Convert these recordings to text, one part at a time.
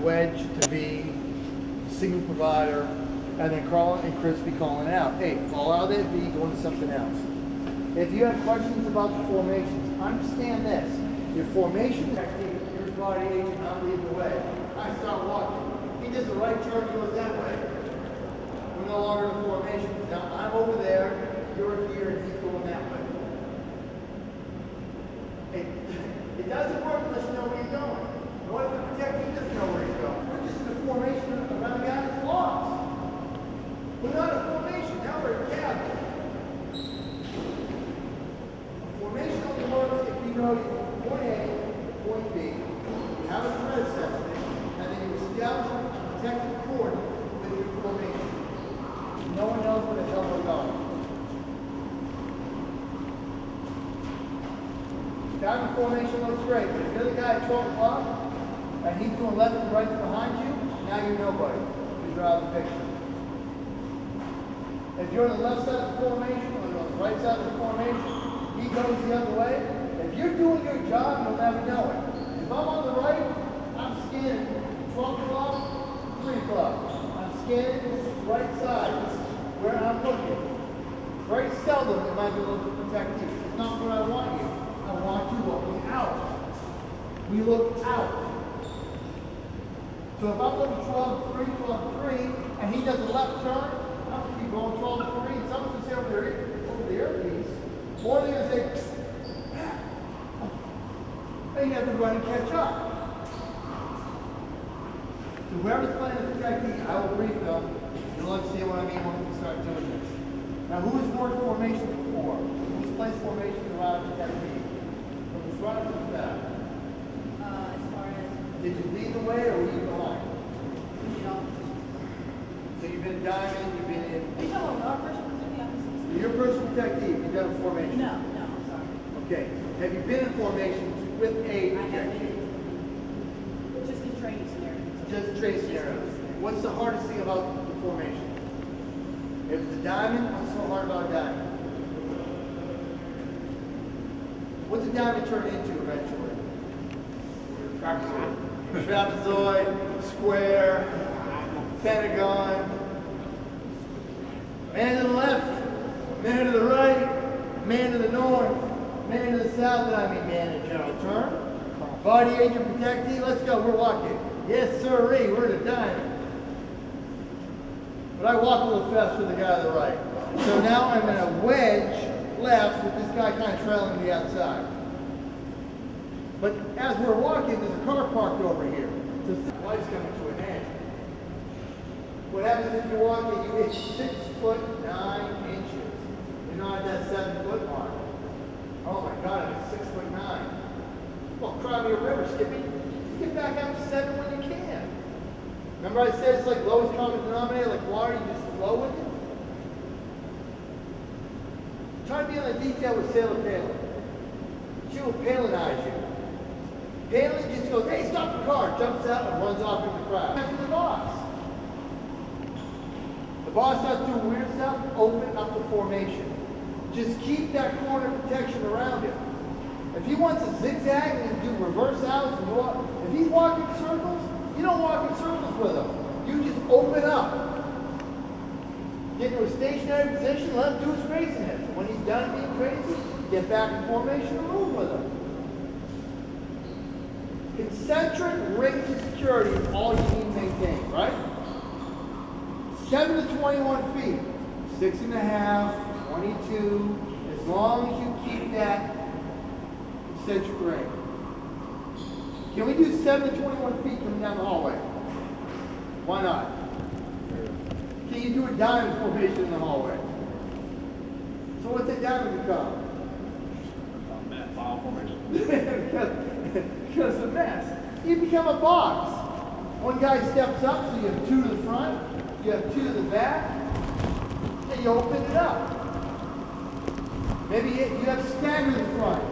Wedge to be signal provider, and then Carl and Chris be calling out, hey, fall out of that V, go into something else. If you have questions about the formations, understand this. Your formation technique, here's body agent, I'm leading the way. I start walking. He does the right turn, goes that way. We're no longer in formation. Now I'm over there, you're here, and he's going that way. It doesn't work unless you know where you're going. What if the protector doesn't know where he's going? We're just in the formation around the guy that's lost. We're not in formation, now we're in cabin. Formation only works if you know point A, point B, you have a thread assessment, and then you establish a protected coordinate with your formation. No one knows where the hell we're going. Diamond formation looks great, but if you're the guy at 12 o'clock, and he's going left and right behind you, now you're nobody, because you're out of the picture. If you're on the left side of the formation, or on the right side of the formation, he goes the other way. If you're doing your job, you'll never know it. If I'm on the right, I'm scanning 12 o'clock, 3 o'clock. I'm scanning this right side. This is where I'm looking. Very seldom am I going to protect you. It's not where I want you. I want you looking out. We look out. So if I'm looking 12 to 3, 12 to 3, and he does a left turn, I'm going to be going 12 to 3, and someone's going to say over the earpiece, or they're going to say, and you have to run and catch up. So whoever's playing the protectee, I will brief them. You'll understand what I mean when we start doing this. Now, who has worked formation before? Who's played formation around the protectee? From the front or from the back? As far as... Did you lead the way or were you behind? You know. So you've been diamond, you've been in... Are you talking about our person protectee? You're a person protectee, you've done a formation. No, I'm sorry. Okay. Have you been in formation with a I have protectee? been just in training scenarios. Just a trade scenario. What's the hardest thing about the formation? If it's a diamond, what's so hard about a diamond? What's a diamond turn into eventually? Trapezoid, square, pentagon. Man to the left, man to the right, man to the north, man to the south, man in general turn. Body agent protectee, let's go, we're walking. Yes, sirree, we're in a diamond. But I walk a little faster than the guy on the right. So now I'm in a wedge left with this guy kind of trailing to the outside. But as we're walking, there's a car parked over here. So the light's coming to an end. What happens if you're walking, you hit 6'9". You're not at that 7 foot mark. Oh my God, I'm at 6'9". Well, cry me a river, Skippy. Get back up to 7 when you can. Remember I said it's like lowest common denominator, like water, you just flow with it? Try to be on the detail with Sailor Palin. She will Palinize you. Palin just goes, hey, stop the car, jumps out and runs off in the crowd. After the boss. The boss starts doing weird stuff, open up the formation. Just keep that corner protection around him. If he wants to zigzag and do reverse outs and walk, if he's walking in circles, you don't walk in circles with him. You just open up. Get to a stationary position, let him do his craziness. When he's done being crazy, get back in formation and move with him. Concentric rings of security is all you need to maintain, right? 7 to 21 feet, 6.5, 22, as long as you keep that concentric ring. Can we do 7 to 21 feet coming down the hallway? Why not? Can you do a diamond formation in the hallway? So what's a diamond become? File formation. Because it's a mess. You become a box. One guy steps up, so you have 2 to the front, you have 2 to the back, and you open it up. Maybe you have stagger in the front.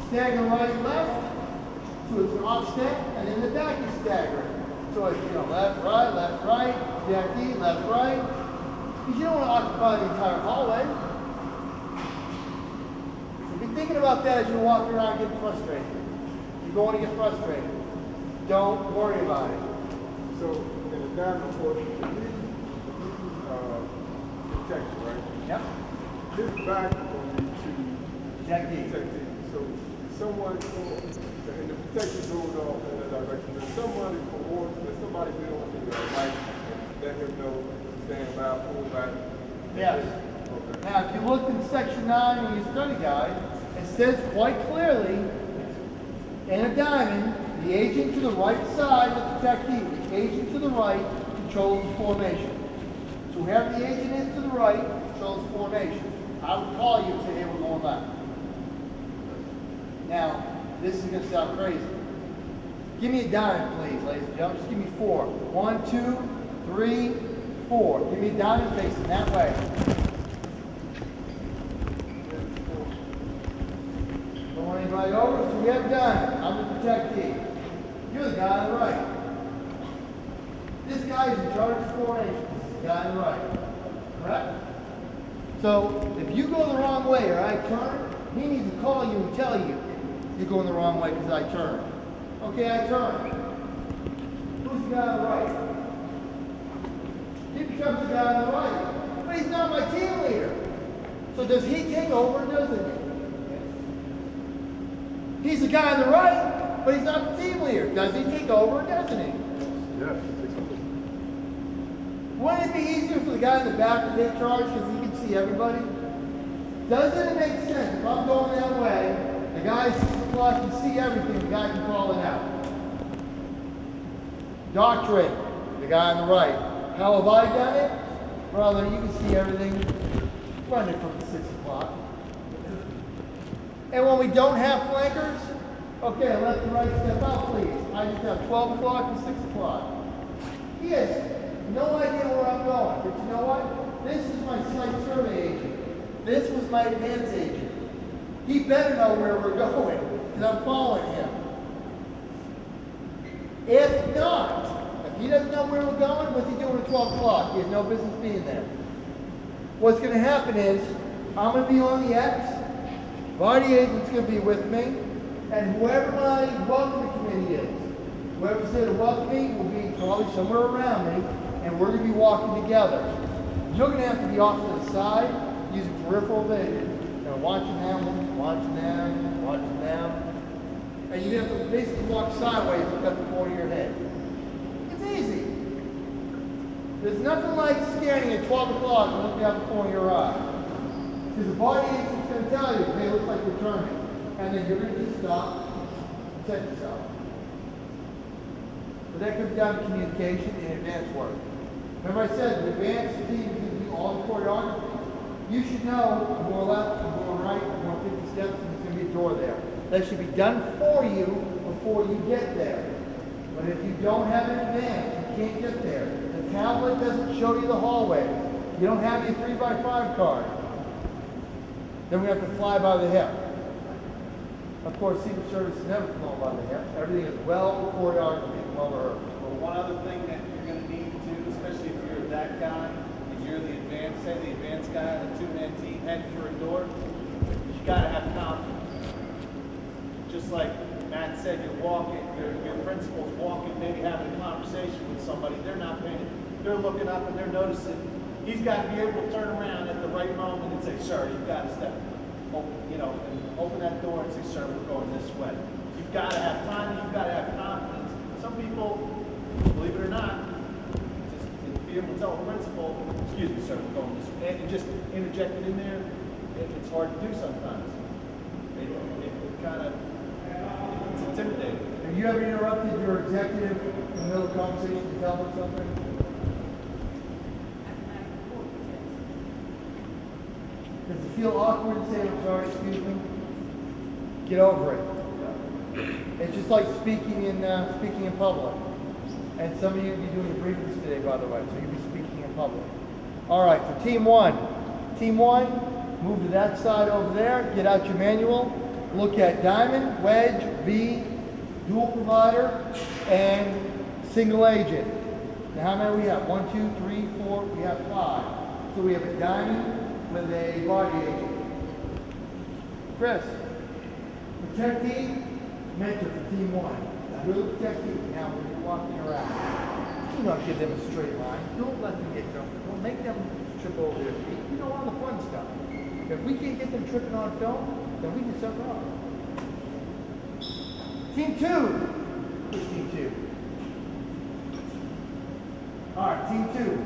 Stagger right, left, so it's an offset, and in the back you stagger. So it's, left, right, protectee, left, right. Because you don't want to occupy the entire hallway. So be thinking about that as you're walking around getting frustrated. You're going to get frustrated. Don't worry about it. So, in the diamond portion, protection, right? Yep. This back will be to Protect these. protect these. So, someone, and the protection goes off in that direction. If somebody been on the right, let him know, stand by, pull back. Yes. Okay. Now, if you looked in section 9 of your study guide, it says quite clearly, in a diamond, the agent to the right side of the protectee, the agent to the right controls the formation. So whoever the agent is to the right controls the formation. I would call you and say, hey, we're going left. Now, this is going to sound crazy. Give me a diamond, please, ladies and gentlemen. Just give me 4. 1, 2, 3, 4. Give me a diamond facing that way. Don't want anybody over, so we have diamond. I'm the protectee. You're the guy on the right. This guy is in charge of formation. This is the guy on the right. Correct? So, if you go the wrong way or I turn, he needs to call you and tell you you're going the wrong way because I turned. Okay, I turn. Who's the guy on the right? He becomes the guy on the right. But he's not my team leader. So does he take over or doesn't he? He's the guy on the right, but he's not the team leader. Does he take over or doesn't he? Yes. Wouldn't it be easier for the guy in the back to take charge because he can see everybody? Doesn't it make sense if I'm going that way, the guy at 6 o'clock can see everything, the guy can call it out? Doctrine, the guy on the right. How have I done it? Brother, you can see everything. Run it from 6 o'clock. And when we don't have flankers, okay, let the right step out, please. I just have 12 o'clock and 6 o'clock. He has no idea where I'm going, but you know what? This is my site survey agent. This was my advance agent. He better know where we're going, because I'm following him. If not, if he doesn't know where we're going, what's he doing at 12 o'clock? He has no business being there. What's going to happen is, I'm going to be on the X, body agent's going to be with me, and whoever my welcoming committee is, whoever's there to welcome me will be probably somewhere around me, and we're going to be walking together. You're going to have to be off to the side, using peripheral vision, and watching them, and you have to basically walk sideways and cut the corner of your head. It's easy. There's nothing like scanning at 12 o'clock and looking out the corner of your eye. Because the body agent's going to tell you, hey, it looks like we're turning. And then you're going to just stop, protect yourself. But that comes down to communication and advanced work. Remember I said, the advanced team is going to do all the choreography. You should know, I'm going left, I'm going right, I'm going 50 steps, and there's going to be a door there. That should be done for you before you get there. But if you don't have an advance, you can't get there. The tablet doesn't show you the hallway. You don't have your 3x5 card. Then we have to fly by the hip. Of course, Secret Service is never flown by the hip. Everything is well choreographed and well rehearsed. Well, one other thing that you're going to need to do, especially if you're that guy, and you're the advanced, say the advanced guy on a 2-man team heading for a door, you got to have confidence. Just like Matt said, you're walking, your principal's walking, maybe having a conversation with somebody, they're not paying, they're looking up and they're noticing. He's got to be able to turn around at the right moment and say, sir, you've got to step, and open that door and say, sir, we're going this way. You've got to have time, you've got to have confidence. Some people, believe it or not, just to be able to tell a principal, excuse me, sir, we're going this way, and just interject it in there, it's hard to do sometimes. It kind of, it's intimidating. Have you ever interrupted your executive in the middle of a conversation to tell them something? Does it feel awkward to say, I'm sorry, excuse me? Get over it. It's just like speaking in public. And some of you will be doing your briefings today, by the way, so you'll be speaking in public. All right, for team one. Team one, move to that side over there, get out your manual, look at diamond, wedge, V, dual provider, and single agent. Now how many we have? 1, 2, 3, 4, we have 5. So we have a diamond with a body agent. Chris, protectee, mentor for team one. you're the protectee. Now, when you're walking around, do not give them a straight line. Don't let them get comfortable. Make them trip over their feet. You know, all the fun stuff. If we can't get them tripping on film, then we can suck off. Team 2. Who's team 2? All right, team 2.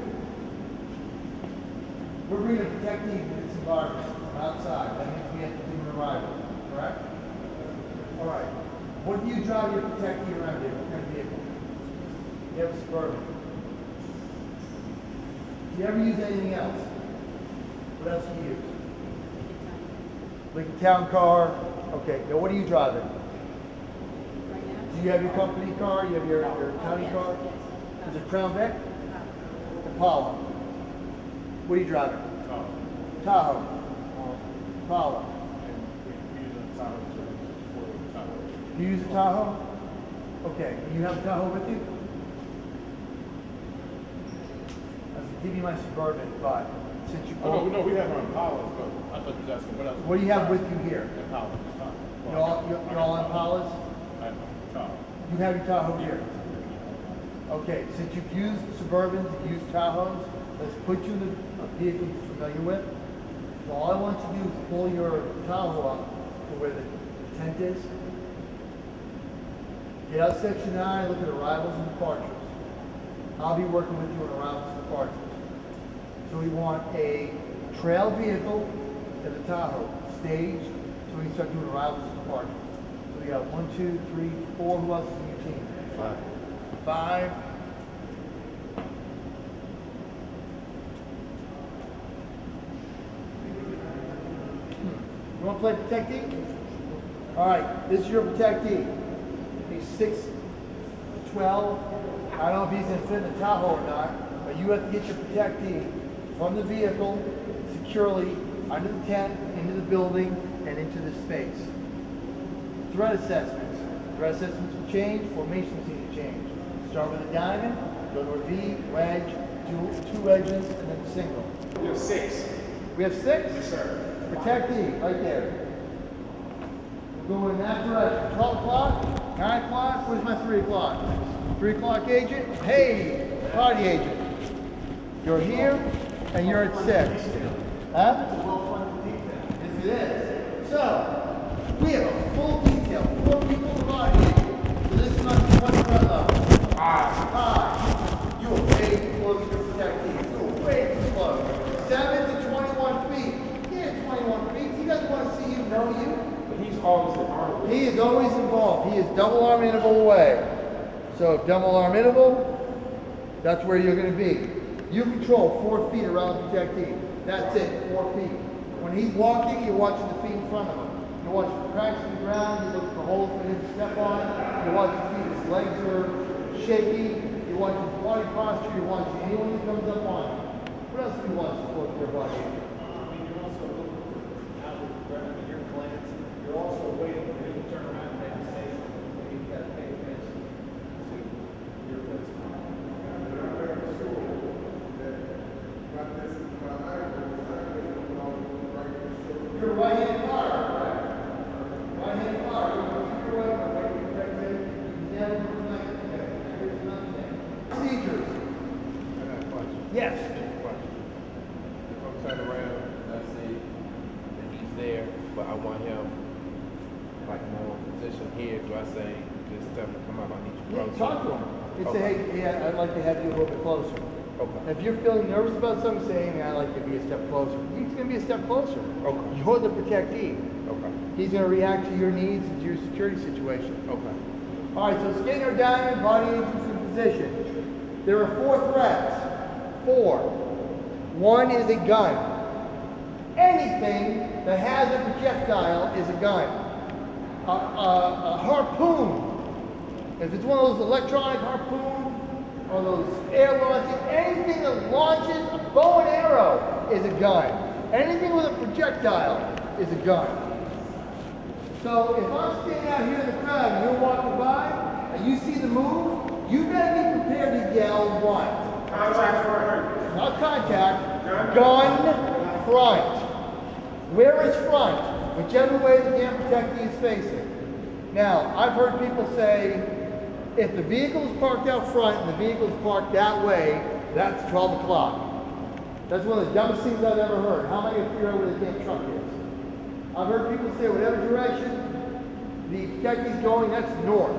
We're bringing a protectee in this environment from outside. That means we have to do an arrival, correct? All right. What do you drive your protectee around in? What kind of vehicle? You have a Suburban. Do you ever use anything else? What else do you use? Like a town car? Okay. Now what are you driving? Right now? Do you have your company car? You have your county car? Is it Crown Vic? Impala. What are you driving? Tahoe. Impala. You use a Tahoe? Okay. You have a Tahoe with you? I was going to give you my Suburban, but since you Oh, no, we have our Impalas, but I thought you was asking what else. what do you have with you here? Impala. You're all Impalas? I have Tahoe. You have your Tahoe here. Okay, since you've used Suburbans, you've used Tahoes, let's put you in a vehicle you're familiar with. So all I want you to do is pull your Tahoe up to where the tent is. Get out section 9, look at arrivals and departures. I'll be working with you on arrivals and departures. So we want a trail vehicle as a Tahoe, staged, so we can start doing arrivals and departures. So we got 1, 2, 3, 4. Who else is in your team? 5. You want to play protectee? All right, this is your protectee. He's 6'12". I don't know if he's going to fit in the Tahoe or not, but you have to get your protectee from the vehicle securely under the tent, into the building, and into the space. Threat assessments. Threat assessments will change, formations need to change. Start with a diamond, go to a V, wedge, do 2 wedges, and then a single. We have 6. We have 6? Yes, sir. Protectee, right there. We're going in that direction. 12 o'clock, 9 o'clock, where's my 3 o'clock? 3 o'clock agent? Hey, party agent. You're here, and you're at 6. Huh? It's a well-funded detail. Yes, it is. So, we have a full detail, 4 people in the body agent. So this is not one threat level. High. You are way too close to your protectee. You are way too close. 7 to 21 feet. Yeah, 21 feet. He doesn't want to see you, know you. But he's always involved. He is always involved. He is double arm interval away. So double arm interval, that's where you're going to be. You control 4 feet around the protectee. That's it, 4 feet. When he's walking, you're watching the feet in front of him. You're watching the cracks in the ground. You look for holes for him to step on. You're watching the feet. His legs are shaky. You're watching his body posture. You're watching anyone that comes up on him. What else do you watch for your body? You're also looking for outward threat of your glance. You're also waiting for him to turn around and make a statement. You've got to pay attention to your placement. Your right-hand car, right? Right-hand car. You keep your right hand protected. You never reflect. There's nothing there. Procedures. I got a question. Yes. Question. If I'm turning around, I see that he's there, but I want him like more position here. Do I say just tell him to come out? I need you Yeah, closer. talk to him. And say, hey, I'd like to have you a little bit closer. Okay. If you're feeling nervous about something, say, hey, I'd like to be a step closer. He's going to be a step closer. Okay. You're the protectee. Okay. He's going to react to your needs and to your security situation. Okay. All right, so Skinner Diamond, body agents in position. There are 4 threats. 4. 1 is a gun. Anything that has a projectile is a gun. A harpoon. If it's one of those electronic harpoons, or those air launching, anything that launches a bow and arrow is a gun. Anything with a projectile is a gun. So if I'm standing out here in the crowd and you're walking by and you see the move, you better be prepared to yell what? contact front. Not contact, gun front. Where is front? Whichever way the damn protectee is facing. Now, I've heard people say, If the vehicle is parked out front and the vehicle is parked that way, that's 12 o'clock. That's one of the dumbest things I've ever heard. How am I going to figure out where the damn truck is? I've heard people say whatever direction the detective's going, that's north.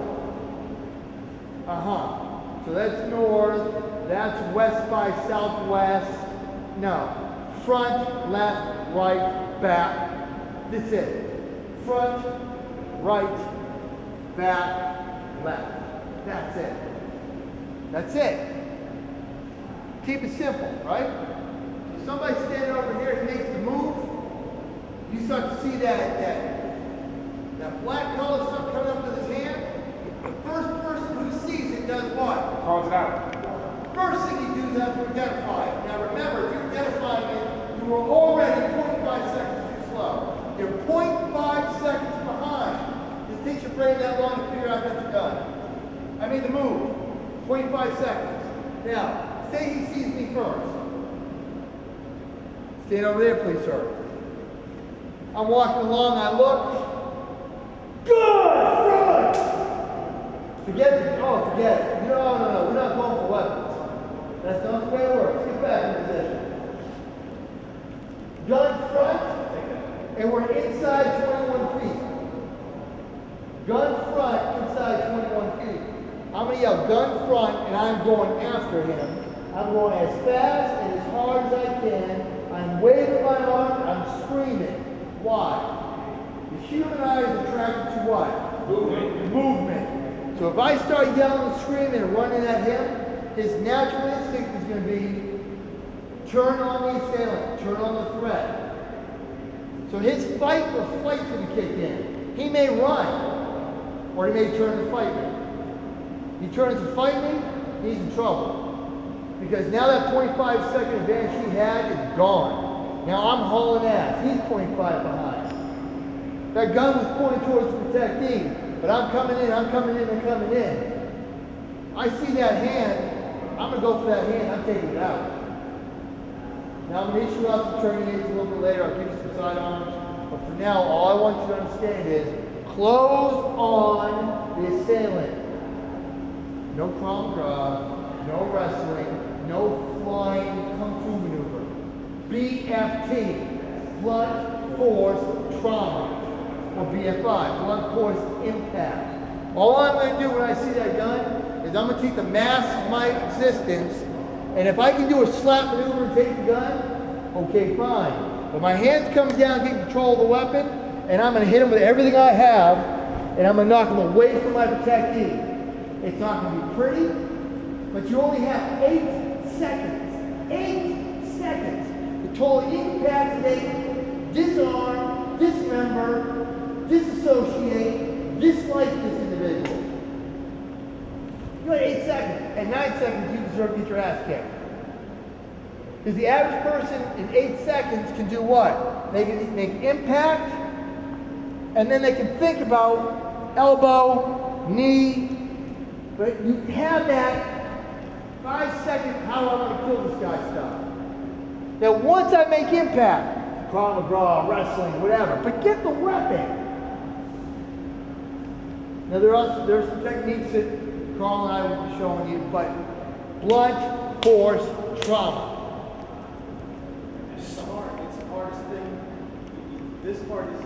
So that's north, that's west by southwest. No. Front, left, right, back. That's it. Front, right, back, left. That's it. That's it. Keep it simple, right? If somebody's standing over here and makes the move, you start to see that black color stuff coming up with his hand. The first person who sees it does what? Calls it out. First thing you do is have to identify it. Now remember, if you're identifying it, you were already 0.5 seconds too slow. You're 0.5 seconds behind. It takes your brain that long to figure out that you're done. I made the move. 0.5 seconds. Now, say he sees me first. Stand over there, please, sir. I'm walking along, I look. Good! Front! Forget it. Oh, forget it. No. We're not going for weapons. That's not the way it works. Get back in position. Gun front, and we're inside 21 feet. Gun front, inside 21 feet. I'm going to yell gun front, and I'm going after him. I'm going as fast and as hard as I can. I'm waving my arm, I'm screaming. Why? The human eye is attracted to what? Movement. So if I start yelling and screaming and running at him, his natural instinct is going to be turn on the assailant, turn on the threat. So his fight or flight's going to kick in. He may run, or he may turn to fight me. He turns to fight me, he's in trouble. Because now that 0.5 second advantage he had is gone. Now I'm hauling ass. He's 0.5 behind. That gun was pointed towards the protectee, but I'm coming in. I see that hand. I'm going to go for that hand. I'm taking it out. Now I'm going to issue out some training aids a little bit later. I'll give you some sidearms. But for now, all I want you to understand is close on the assailant. No crawl and grab, no wrestling, no flying kung fu maneuver. BFT, blunt force trauma, or BFI, blunt force impact. All I'm going to do when I see that gun is I'm going to take the mass of my existence, and if I can do a slap maneuver and take the gun, okay, fine. But my hand's coming down, getting control of the weapon, and I'm going to hit him with everything I have, and I'm going to knock him away from my protectee. It's not going to be pretty, but you only have 8 seconds. 8 seconds to totally incapacitate, disarm, dismember, disassociate, dislike this individual. You had 8 seconds. At 9 seconds, you deserve to get your ass kicked. Because the average person in 8 seconds can do what? They can make impact, and then they can think about elbow, knee. But you have that 5 second, how am I going to kill this guy stuff. Now once I make impact, Krav Maga, wrestling, whatever, but get the weapon. Now there's some techniques that Carl and I will be showing you, but blunt force trauma. It's the hardest thing. This part is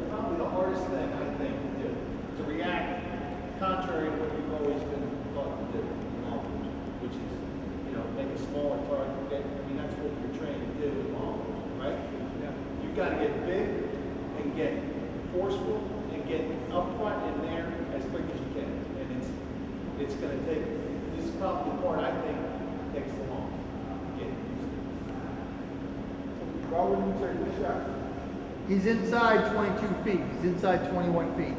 probably the hardest thing, I think, to do. To react contrary to what you've always been taught to do, which is, make a smaller target. That's what you're trained to do in law enforcement, right? Yeah. You've got to get big and get forceful and get up front in there as quick as you can. And it's going to take, this is probably the part I think takes the longest. Why would you take the shot? He's inside 22 feet. He's inside 21 feet.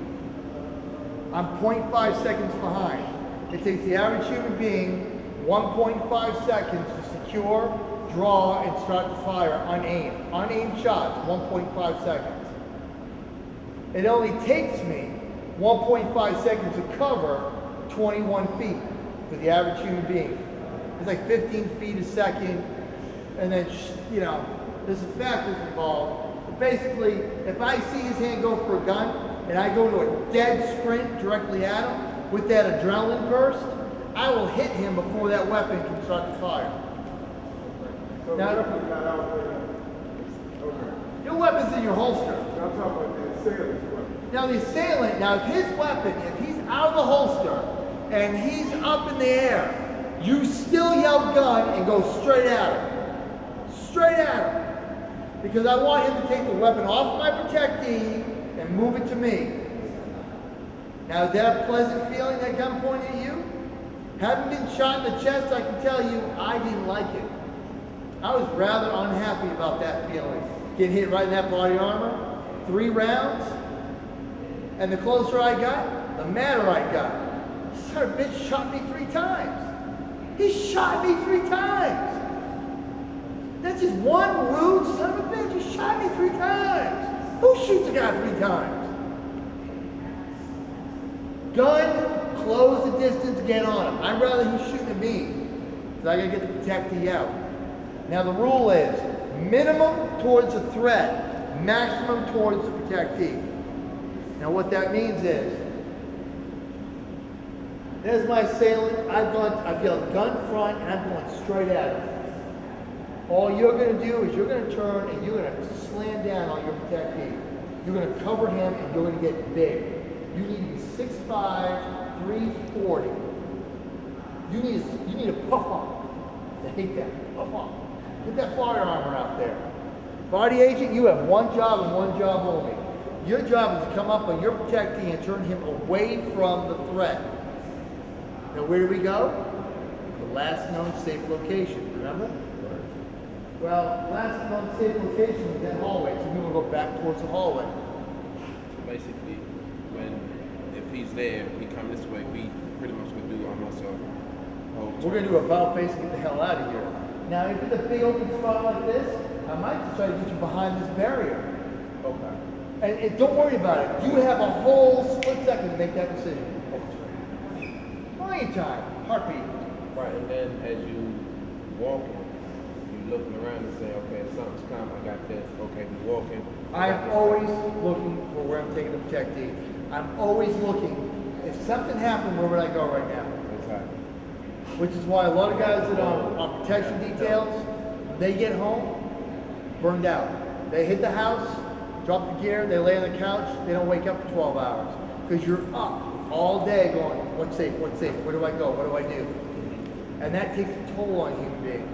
I'm 0.5 seconds behind. It takes the average human being 1.5 seconds to secure, draw, and start to fire unaimed. Unaimed shots, 1.5 seconds. It only takes me 1.5 seconds to cover 21 feet for the average human being. It's like 15 feet a second, and then, there's some factors involved. But basically, if I see his hand go for a gun, and I go to a dead sprint directly at him, with that adrenaline burst, I will hit him before that weapon can start to fire. So Now- the weapon got out there. Okay. Your weapon's in your holster. Now I'm talking about the assailant's weapon. Now the assailant, now if his weapon, if he's out of the holster and he's up in the air, you still yell gun and go straight at him. Straight at him. Because I want him to take the weapon off my protectee and move it to me. Now is that a pleasant feeling, that gun pointing at you? Having been shot in the chest, I can tell you, I didn't like it. I was rather unhappy about that feeling. Getting hit right in that body armor, 3 rounds, and the closer I got, the madder I got. This son of a bitch shot me 3 times. He shot me 3 times. That's just one rude son of a bitch. He shot me 3 times. Who shoots a guy 3 times? Gun, close the distance, get on him. I'd rather he shooting at me, because I gotta get the protectee out. Now the rule is, minimum towards the threat, maximum towards the protectee. Now what that means is, there's my assailant, I've yelled gun front, and I'm going straight at him. All you're gonna do is you're gonna turn and you're gonna slam down on your protectee. You're gonna cover him and you're gonna get big. You need to be 6'5", 340. You need to puff on. I hate that. Puff on. Get that body armor out there. Body agent, you have one job and one job only. Your job is to come up on your protectee and turn him away from the threat. Now where do we go? The last known safe location, remember? Well, last known safe location is that hallway, so we will go back towards the hallway. Basically, if he's there, he come this way, we pretty much would do almost a whole We're gonna do a about face and get the hell out of here. Now, if it's a big open spot like this, I might just try to get you behind this barrier. Okay. And don't worry about it. You have a whole split second to make that decision. Plenty of time. Heartbeat. Right, and then as you walking, you looking around and say, okay, something's coming, I got this, okay, we walking. I'm always looking for where I'm taking the protectee. I'm always looking. If something happened, where would I go right now? Exactly. Which is why a lot of guys that are on protection details, they get home burned out. They hit the house, drop the gear, they lay on the couch, they don't wake up for 12 hours. Because you're up all day going, what's safe, where do I go, what do I do? And that takes a toll on a human being.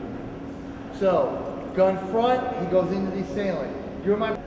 So, gun front, he goes into the assailant. You're my...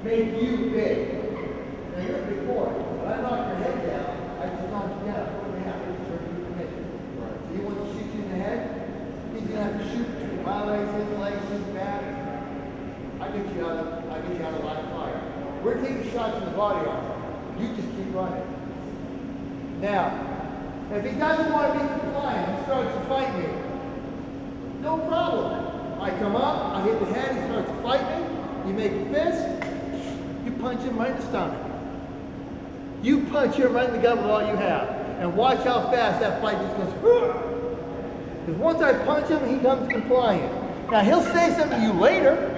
Make you big. Now you're a big boy. When I knock your head down, I just knock you down. What do we have to do to commit? Right. He wants to shoot you in the head. He's gonna have to shoot between my legs, his back. I get you out of line of fire. We're taking shots in the body armor. You just keep running. Now, if he doesn't want to be compliant, he starts to fight me. No problem. I come up, I hit the head, he starts to fight me. You make a fist. You punch him right in the stomach. You punch him right in the gut with all you have. And watch how fast that fight just goes. Because once I punch him, he comes compliant. Now he'll say something to you later.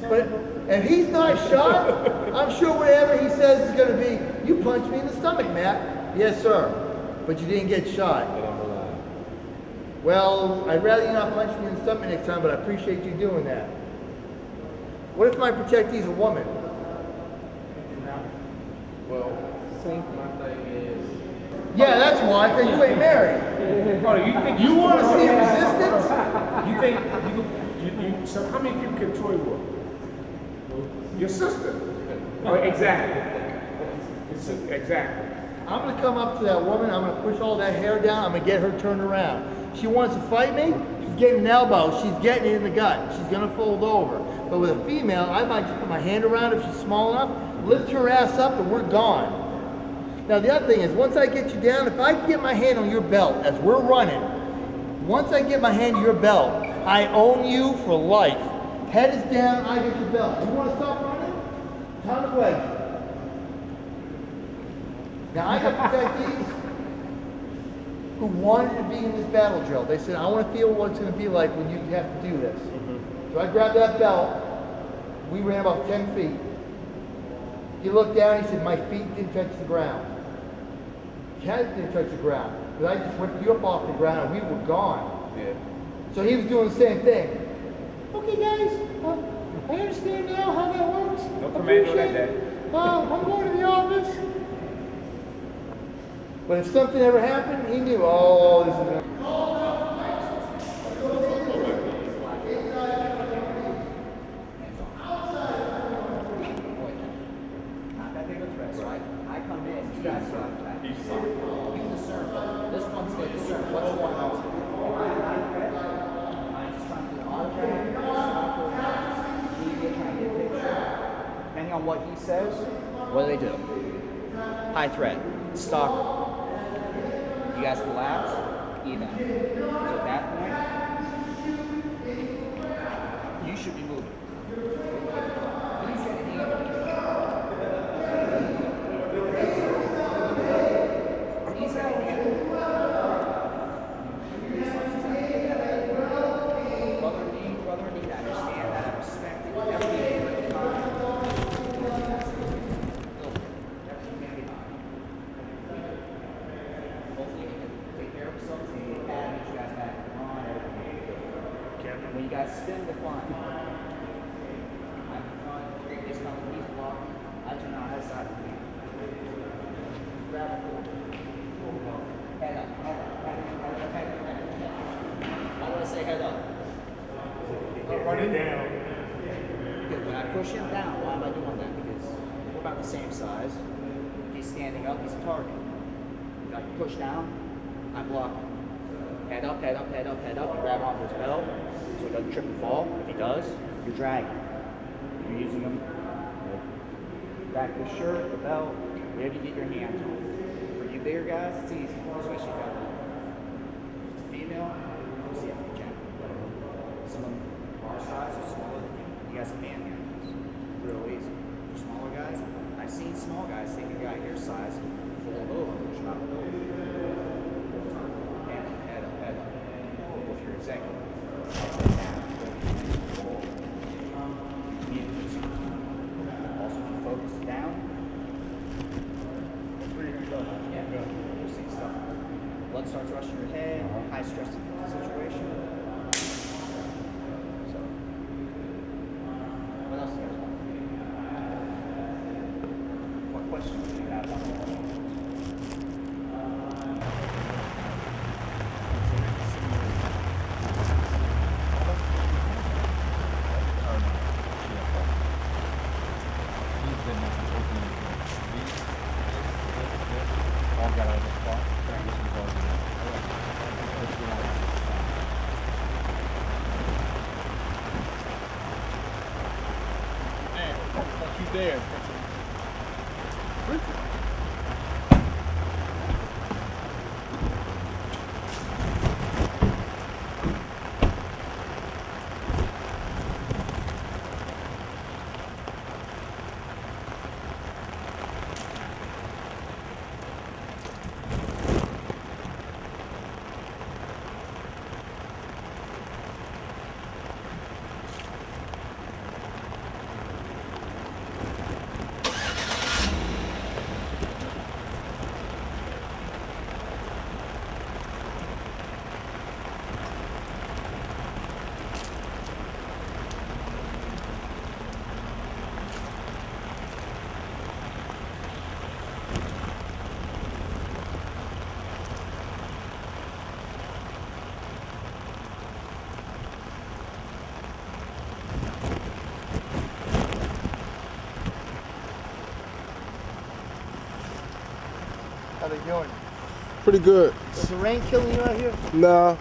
But if he's not shot, I'm sure whatever he says is going to be, you punched me in the stomach, Matt. Yes, sir. But you didn't get shot. Well, I'd rather you not punch me in the stomach next time, but I appreciate you doing that. What if my protectee's a woman? Well, my thing is... Yeah, that's why, because you ain't married. Oh, you think You want to see resistance? You think so? How many people can Troy work? Your sister. Oh, exactly. Exactly. I'm gonna come up to that woman, I'm gonna push all that hair down, I'm gonna get her turned around. She wants to fight me, she's getting an elbow, she's getting it in the gut, she's gonna fold over. But with a female, I might just put my hand around her if she's small enough, lift her ass up and we're gone. Now the other thing is, once I get you down, if I get my hand on your belt as we're running, once I get my hand to your belt, I own you for life. Head is down, I get your belt. You wanna stop running? Time to wedge. Now I got protectees who wanted to be in this battle drill. They said, I want to feel what it's going to be like when you have to do this. So I grabbed that belt. We ran about 10 feet. He looked down, he said, my feet didn't touch the ground. His head didn't touch the ground. But I just whipped you up off the ground and we were gone. Yeah. So he was doing the same thing. Okay guys, I understand now how that works. No commando that day. I'm going to the office. But if something ever happened, he knew, oh, this is gonna... Not that big of a threat, so I come in, you guys you discern. This one's good, discern. What's going on? Am I a high threat? Am I just trying to do an object? Trying to get a picture? Depending on what he says, what do? High threat. Stalker. You guys collapse, even. So at that point, you should be moving. He's getting in. He's getting in. Brother need, I understand that. I respect it. Everything at the time. When you guys spin the climb, I'm in front, he's coming, he's blocking, I turn on his side of me. Grab a hold. Head up, head up, head up, head up, head up. Why do I say head up? Run it down. Because when I push him down, why am I doing that? Because we're about the same size. He's standing up, he's a target. If I push down, I block him. Head up, head up, head up, head up. You grab onto his belt so he doesn't trip and fall. If he does, you're dragging. You're using him. Back the shirt, the belt, wherever you get your hands on. For you bigger guys, it's easy. Especially if you got female, you'll see if you can. Some of them our size or smaller than you. You guys can manhandle. Real easy. For smaller guys, I've seen small guys take a guy your size, fold over, push him out the door. Head up, with your executive. Also, if you focus down, that's where you're going to go. Yeah, you'll see stuff. Blood starts rushing your head, high stress situation. So, what else do you guys want? What questions do you have? There. they doing? Pretty good. Is the rain killing you out here? Nah.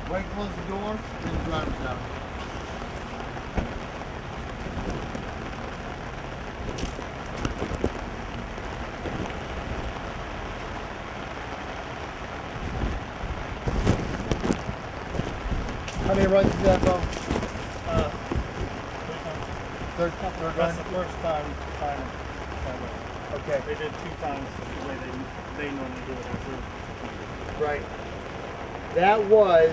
Right, close the door, and the driver's out. How many runs is that, Bo? Third That's run? the first time trying that way. Okay, They did 2 times the way they normally do it. right. That was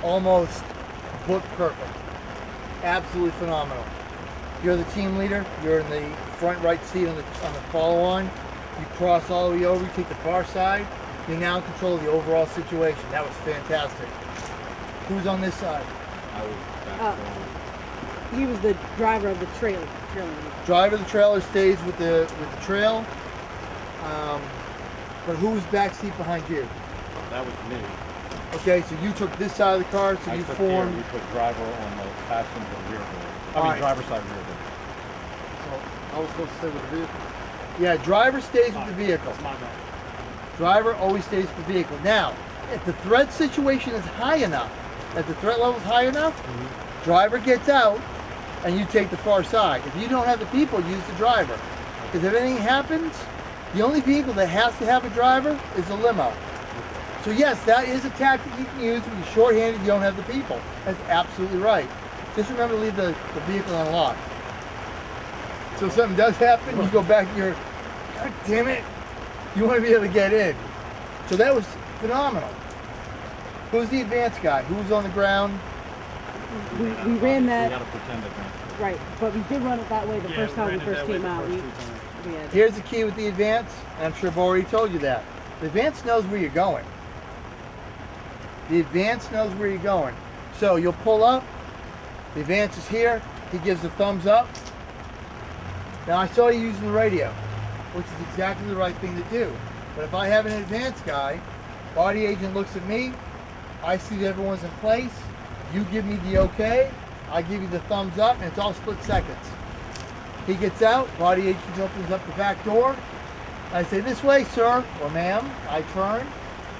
almost book perfect. Absolutely phenomenal. You're the team leader. You're in the front right seat on the follow-on. You cross all the way over. You take the far side. You're now in control of the overall situation. That was fantastic. Who's on this side? He was the driver of the trailer. Driver of the trailer stays with the trail. But who was back seat behind you? That was me. Okay, so you took this side of the car, so I you took formed. here, we put driver on the passenger rear door. I All mean right. driver's side rear door. I was supposed to stay with the vehicle. Yeah, driver stays with the vehicle. That's my bad. Driver always stays with the vehicle. Now, if the threat situation is high enough, if the threat level is high enough, driver gets out and you take the far side. If you don't have the people, use the driver. Because if anything happens, the only vehicle that has to have a driver is a limo. So yes, that is a tactic you can use when you're short-handed, you don't have the people. That's absolutely right. Just remember to leave the vehicle unlocked. So if something does happen, you go back to your, God damn it, you want to be able to get in. So that was phenomenal. Who's the advanced guy? Who was on the ground? We ran We that, had to pretend advance. right, but we did run it that way the Yeah, first we time we ran it first that way came the out. first We, 2 times. we had, Here's the key with the advance, and I'm sure I've already told you that. The advance knows where you're going. The advance knows where you're going. So you'll pull up, the advance is here, he gives a thumbs up. Now I saw you using the radio, which is exactly the right thing to do. But if I have an advance guy, body agent looks at me, I see that everyone's in place, you give me the okay, I give you the thumbs up, and it's all split seconds. He gets out, body agent opens up the back door. I say, this way, sir, or ma'am. I turn,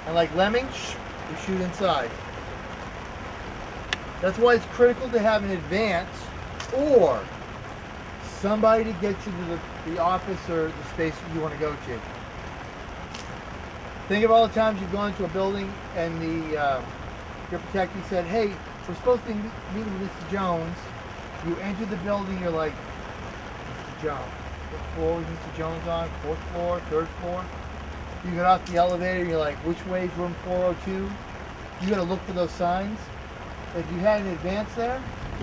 and like lemmings, we shoot inside. That's why it's critical to have an advance or somebody to get you to the office or the space you want to go to. Think of all the times you've gone to a building and your protectee said, hey, we're supposed to be meeting with Mr. Jones. You enter the building, you're like, Mr. Jones. What floor is Mr. Jones on? 4th floor, 3rd floor? You get off the elevator, you're like, which way is room 402? You gotta look for those signs. If you had an advance there,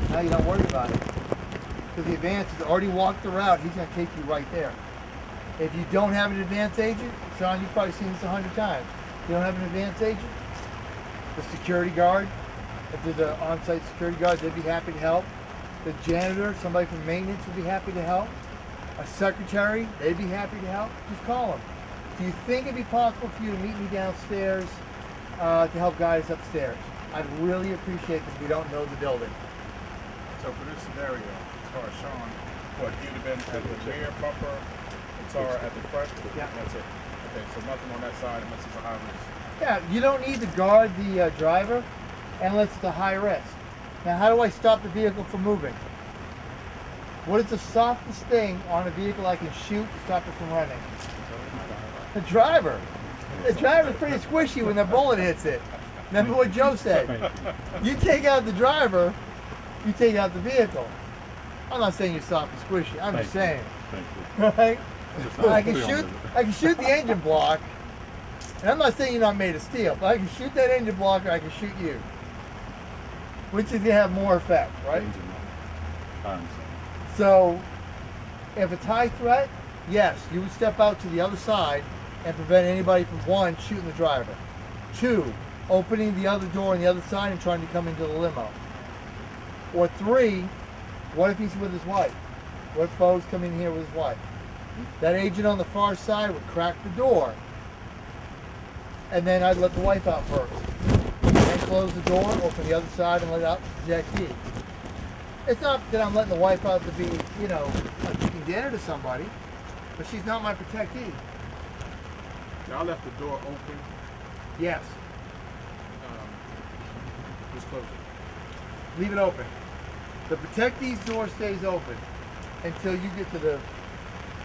now you don't worry about it. Because the advance has already walked the route, he's gonna take you right there. If you don't have an advance agent, Sean, you've probably seen this 100 times. You don't have an advance agent, the security guard, if there's an on-site security guard, they'd be happy to help. The janitor, somebody from maintenance would be happy to help. A secretary, they'd be happy to help. Just call them. Do you think it'd be possible for you to meet me downstairs to help guide us upstairs? I'd really appreciate it because we don't know the building. So for this scenario, as far as Sean, what, you'd have been at the rear bumper, guitar at the front? Yeah. That's it. Okay, so nothing on that side unless it's a high risk. Yeah, you don't need to guard the driver. unless it's a high risk. Now, how do I stop the vehicle from moving? What is the softest thing on a vehicle I can shoot to stop it from running? The driver. The driver's pretty squishy when the bullet hits it. Remember what Joe said? You take out the driver, you take out the vehicle. I'm not saying you're soft and squishy. I'm just saying. Right? I can shoot the engine block, and I'm not saying you're not made of steel, but I can shoot that engine block or I can shoot you. Which is gonna have more effect, right? So, if it's high threat, yes, you would step out to the other side and prevent anybody from, one, shooting the driver. Two, opening the other door on the other side and trying to come into the limo. Or three, what if he's with his wife? What if Bo's coming here with his wife? That agent on the far side would crack the door, and then I'd let the wife out first. Then close the door, open the other side, and let out the protectee. It's not that I'm letting the wife out to be, you know, like cooking dinner to somebody, but she's not my protectee. Y'all left the door open. Yes, Just close it. leave it open. The protectee's door stays open until you get to the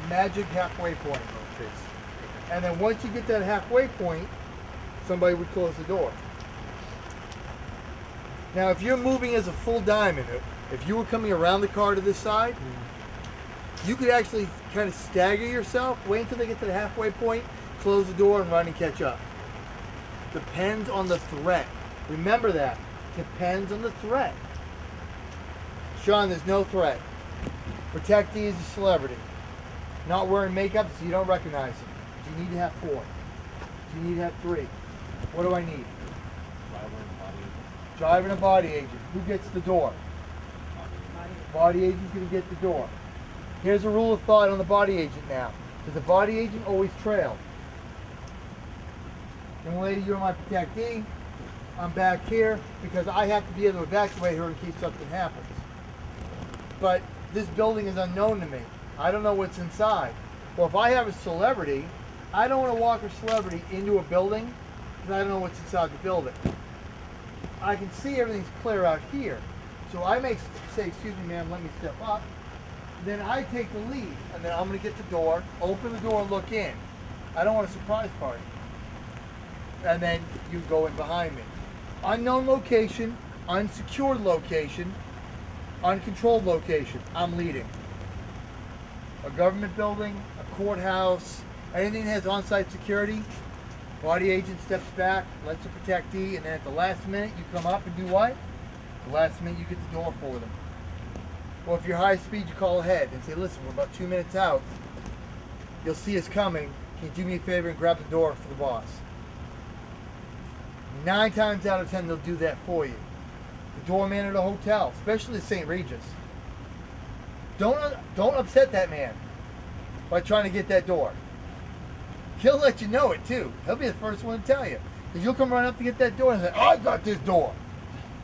magic halfway point. And then once you get that halfway point, somebody would close the door. Now, if you're moving as a full diamond, if you were coming around the car to this side, you could actually kind of stagger yourself, wait until they get to the halfway point, close the door and run and catch up. Depends on the threat. Remember that. Depends on the threat. Sean, there's no threat. Protectee is a celebrity. Not wearing makeup so you don't recognize him. Do you need to have 4? Do you need to have 3? What do I need? Driver and a body agent. Who gets the door? Body agent's going to get the door. Here's a rule of thought on the body agent now. Does the body agent always trail? Young lady, you're my protectee. I'm back here because I have to be able to evacuate her in case something happens. But this building is unknown to me. I don't know what's inside. Well, if I have a celebrity, I don't want to walk a celebrity into a building because I don't know what's inside the building. I can see everything's clear out here. So I may say, excuse me, ma'am, let me step up. Then I take the lead, and then I'm going to get the door, open the door, and look in. I don't want a surprise party. And then you go in behind me. Unknown location, unsecured location, uncontrolled location. I'm leading. A government building, a courthouse, anything that has on-site security, body agent steps back, lets the protectee, and then at the last minute you come up and do what? The last minute you get the door for them. Or if you're high speed, you call ahead and say, listen, we're about 2 minutes out. You'll see us coming. Can you do me a favor and grab the door for the boss? 9 times out of 10, they'll do that for you. The doorman at a hotel, especially St. Regis. Don't upset that man by trying to get that door. He'll let you know it too. He'll be the first one to tell you. Because you'll come running up to get that door and say, oh, I got this door.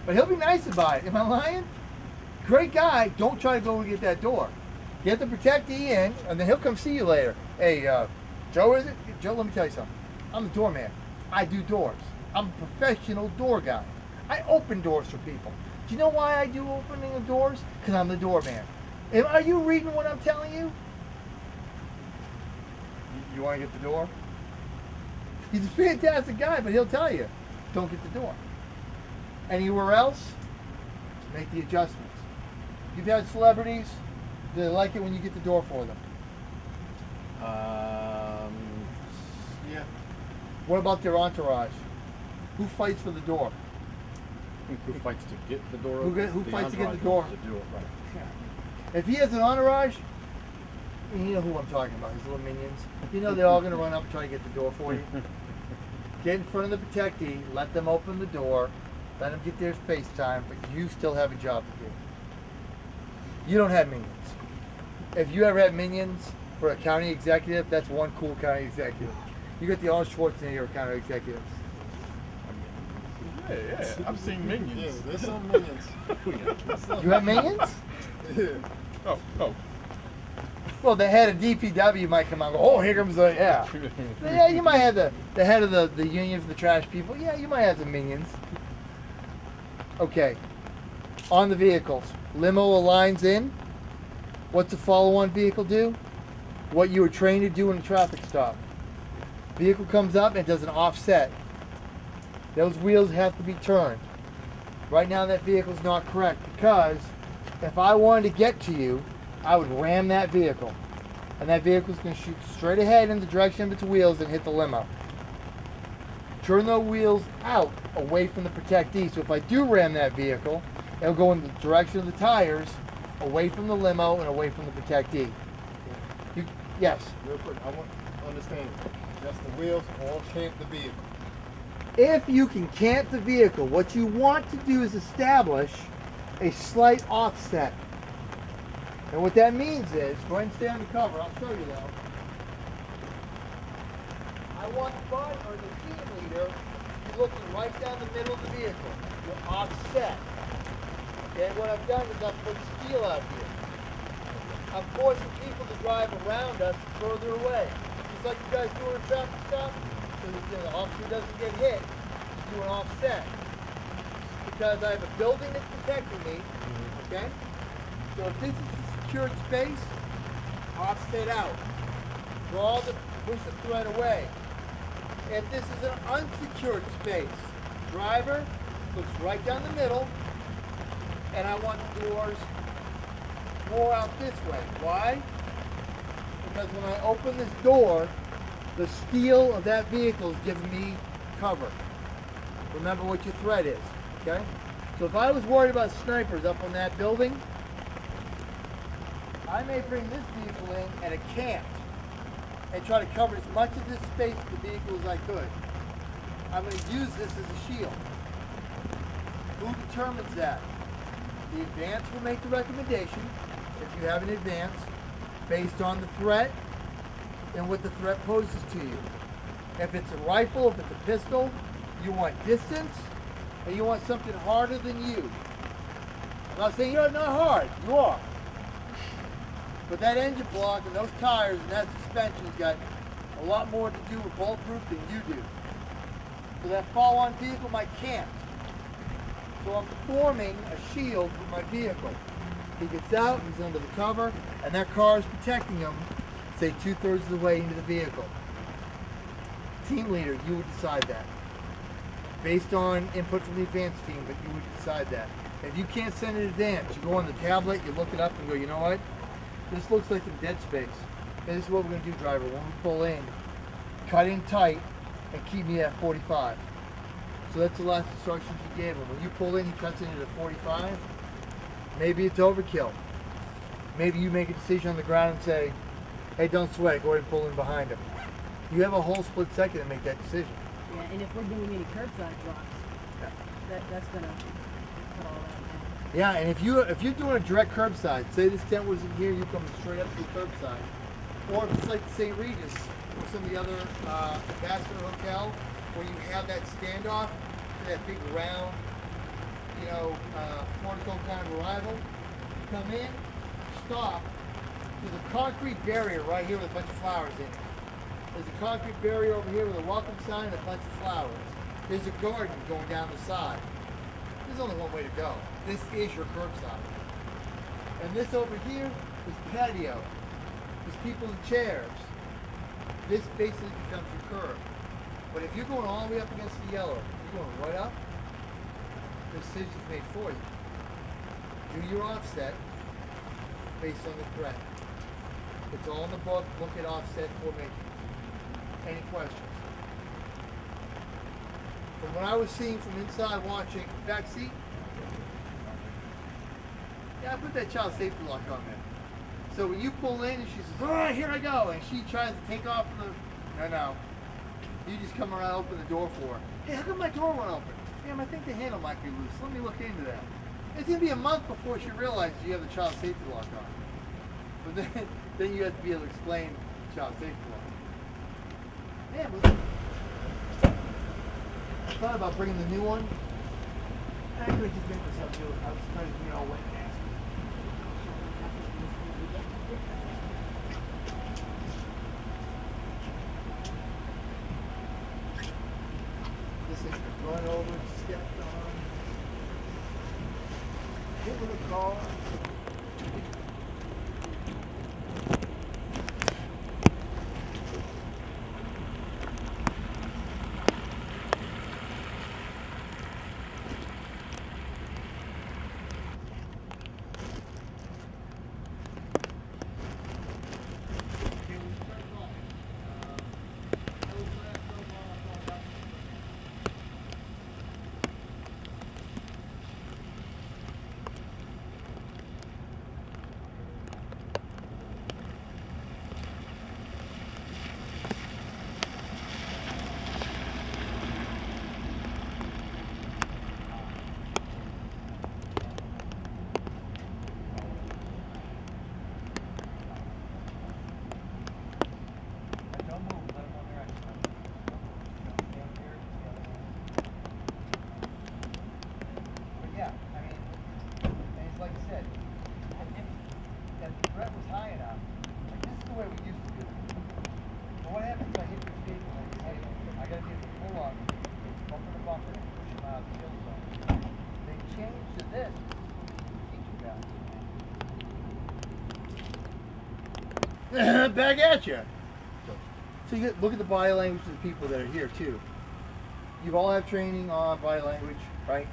But he'll be nice about it. Am I lying? Great guy. Don't try to go and get that door. Get the protectee in, and then he'll come see you later. Hey, Joe, is it? Joe, let me tell you something. I'm the doorman. I do doors. I'm a professional door guy. I open doors for people. Do you know why I do opening of doors? Because I'm the doorman. Are you reading what I'm telling you? You want to get the door? He's a fantastic guy, but he'll tell you, don't get the door. Anywhere else, make the adjustments. You've had celebrities, do they like it when you get the door for them? Yeah. What about their entourage? Who fights for the door? Who fights to get the door Who open? who The fights to get the entourage door? wants to do it right. If he has an entourage, you know who I'm talking about, his little minions. You know they're all going to run up and try to get the door for you. Get in front of the protectee, let them open the door, let them get their FaceTime, but you still have a job to do. You don't have minions. If you ever had minions for a county executive, that's one cool county executive. You got the Arnold Schwarzenegger county executives. Yeah, I've seen Minions. Yeah, there's some minions. You have minions? Yeah. Oh. Well, the head of DPW might come out and go, oh, here comes the, yeah. Yeah, you might have the head of the union for the trash people. Yeah, you might have some minions. Okay. On the vehicles, limo aligns in. What's the follow-on vehicle do? What you were trained to do in a traffic stop. Vehicle comes up and does an offset. Those wheels have to be turned. Right now that vehicle's not correct because if I wanted to get to you, I would ram that vehicle. And that vehicle's going to shoot straight ahead in the direction of its wheels and hit the limo. Turn those wheels out away from the protectee. So if I do ram that vehicle, it'll go in the direction of the tires, away from the limo and away from the protectee. Yes? Real quick, I want to understand. Just the wheels or can't the vehicle? If you can cant the vehicle, what you want to do is establish a slight offset. And what that means is, go ahead and stay on the cover, I'll show you though. I want the body or the team leader to be looking right down the middle of the vehicle. You're offset. Okay, what I've done is I've put steel out here. I'm forcing people to drive around us further away. Just like you guys do in a traffic stop, so that the officer doesn't get hit, you do an offset. Because I have a building that's protecting me, okay? So if this is a secured space, offset out. Push the thread away. If this is an unsecured space, driver looks right down the middle, and I want the doors more out this way. Why? Because when I open this door, the steel of that vehicle is giving me cover. Remember what your threat is, okay? So if I was worried about snipers up on that building, I may bring this vehicle in at a cant and try to cover as much of this space of the vehicle as I could. I'm going to use this as a shield. Who determines that? The advance will make the recommendation, if you have an advance, based on the threat and what the threat poses to you. If it's a rifle, if it's a pistol, you want distance and you want something harder than you. I'm not saying you're not hard, you are. But that engine block and those tires and that suspension's got a lot more to do with bulletproof than you do. So that fall-on vehicle might can't. So I'm forming a shield for my vehicle. He gets out, he's under the cover, and that car is protecting him, say 2/3 of the way into the vehicle. Team leader, you would decide that. Based on input from the advance team, but you would decide that. If you can't send an advance, you go on the tablet, you look it up and go, you know what? This looks like some dead space. Okay, this is what we're gonna do, driver. When we pull in, cut in tight and keep me at 45. So that's the last instructions you gave him. When you pull in, he cuts in at 45. Maybe it's overkill. Maybe you make a decision on the ground and say, hey, don't sweat, go ahead and pull in behind him. You have a whole split second to make that decision. Yeah, and if we're doing any curbside drops, that's gonna cut all that down. Yeah, and if you're doing a direct curbside, say this tent was in here, you come straight up to the curbside. Or if it's like St. Regis or some of the other Ambassador Hotel, where you have that standoff, that big round, you know, portico kind of arrival, come in, stop. There's a concrete barrier right here with a bunch of flowers in it. There's a concrete barrier over here with a welcome sign and a bunch of flowers. There's a garden going down the side. There's only one way to go. This is your curbside. And this over here is patio. There's people in chairs. This basically becomes your curb. But if you're going all the way up against the yellow, you're going right up, the decision's made for you. Do your offset based on the threat. It's all in the book. Look at offset formation. Any questions? From what I was seeing from inside watching, back seat. Yeah, I put that child safety lock on there. So when you pull in and she says, all right, here I go, and she tries to take off from the, no. You just come around, open the door for her. Hey, how come my door won't open? Damn, I think the handle might be loose. Let me look into that. It's gonna be a month before she realizes you have the child safety lock on. But then you have to be able to explain the child safety lock. Yeah, but I thought about bringing the new one. I could just make myself do it. I was trying to be all wet and nasty. This is run over, stepped on. threat was high enough. Like, this is the way we used to do it. But what happens if I hit this vehicle and I say, hey, I gotta get the full on, bumper to bumper, and push them out of the kill zone. They changed to this. Teach you guys. Back at you. So you look at the body language of the people that are here too. You've all had training on body language, right?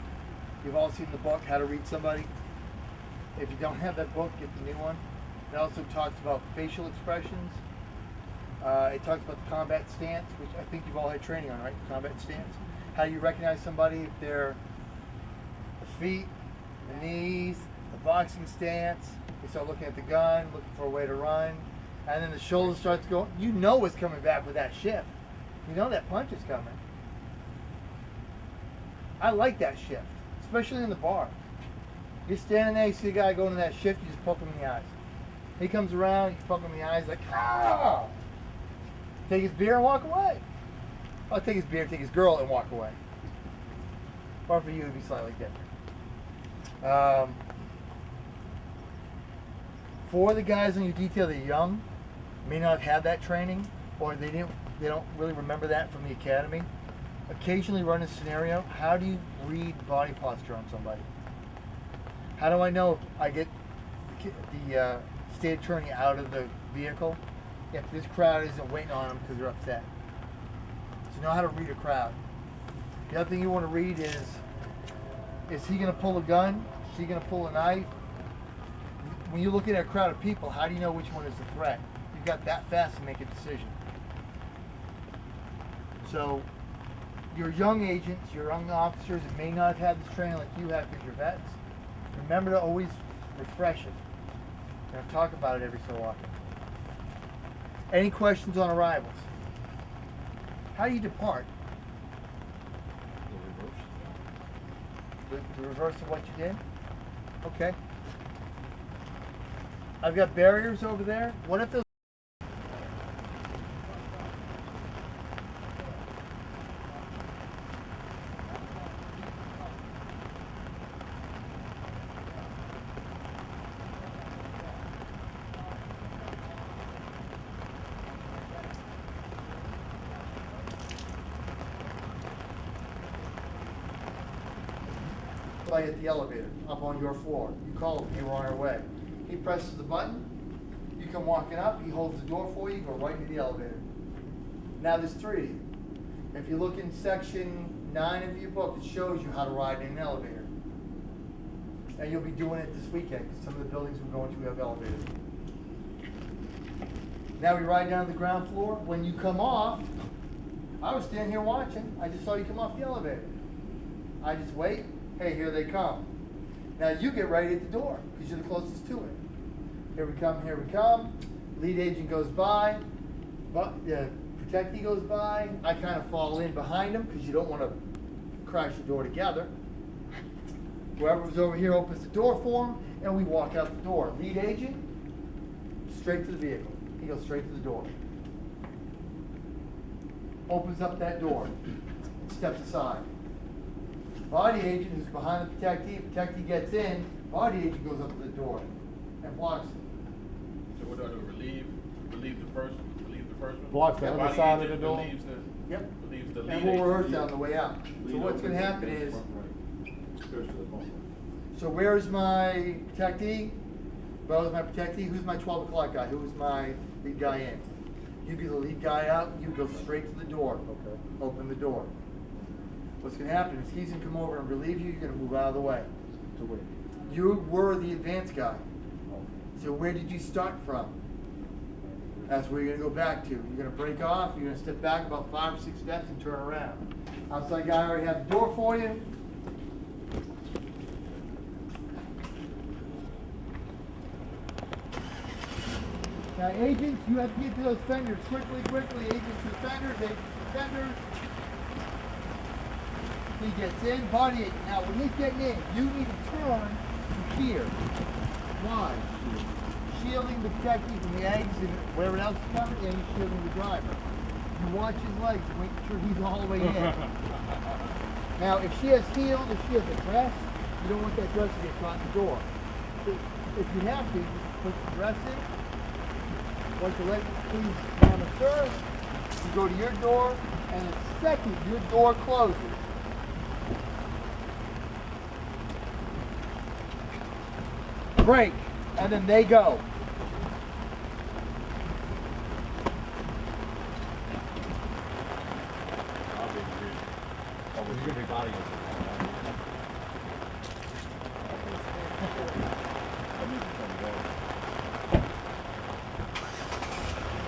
You've all seen the book, How to Read Somebody. If you don't have that book, get the new one. It also talks about facial expressions. It talks about the combat stance, which I think you've all had training on, right? The combat stance. How do you recognize somebody if they're the feet, the knees, the boxing stance. You start looking at the gun, looking for a way to run. And then the shoulder starts going. You know what's coming back with that shift. You know that punch is coming. I like that shift, especially in the bar. You're standing there, you see a guy going to that shift, you just poke him in the eyes. He comes around, you poke him in the eyes, like, ah! Take his beer and walk away. I'll take his beer, take his girl, and walk away. Or for you, it'd be slightly different. For the guys on your detail that are young, may not have had that training, or they don't really remember that from the academy. Occasionally run a scenario. How do you read body posture on somebody? How do I know if I get the state attorney out of the vehicle if this crowd isn't waiting on them because they're upset? So you know how to read a crowd. The other thing you want to read is he going to pull a gun? Is he going to pull a knife? When you're looking at a crowd of people, how do you know which one is the threat? You've got that fast to make a decision. So your young agents, your young officers that may not have had this training like you have because you're vets, remember to always refresh it. And talk about it every so often. Any questions on arrivals? How do you depart? The reverse of what you did? Okay. I've got barriers over there. What if those at the elevator up on your floor? You call him, you're on our way. He presses the button, you come walking up, he holds the door for you, go right into the elevator. Now there's 3 of you. If you look in section 9 of your book, it shows you how to ride in an elevator. And you'll be doing it this weekend because some of the buildings we're going to have elevators. Now we ride down to the ground floor. When you come off, I was standing here watching. I just saw you come off the elevator. I just wait. Hey, here they come. Now you get right at the door because you're the closest to it. Here we come, here we come. Lead agent goes by. But the protectee goes by. I kind of fall in behind him because you don't want to crash the door together. Whoever's over here opens the door for him, and we walk out the door. Lead agent, straight to the vehicle. He goes straight to the door. Opens up that door, steps aside. Body agent who's behind the protectee gets in, body agent goes up to the door and blocks it. So what do I do? Relieve the first one? Blocks the other side of the door? Relieves the, Yep. relieves the lead And we'll agent. rehearse that on the way out. So what's going to happen is, so where's my protectee? Who's my protectee? Who's my 12 o'clock guy? Who's my lead guy in? You be the lead guy out, you go straight to the door. Okay. Open the door. What's going to happen is he's going to come over and relieve you, you're going to move out of the way. To where? You were the advanced guy. So where did you start from? That's where you're going to go back to. You're going to break off, you're going to step back about 5 or 6 steps and turn around. Outside guy already has the door for you. Now agents, you have to get to those fenders quickly. Agents to fenders, He gets in, body agent. Now when he's getting in, you need to turn to here. Why? Shielding the protectee from the eggs and whatever else is coming, and you're shielding the driver. You watch his legs and make sure he's all the way in. Now if she has heels, if she has a dress, you don't want that dress to get caught in the door. So if you have to, put the dress in. Once the leg cleans down the third, you go to your door, and the second your door closes, break, and then they go.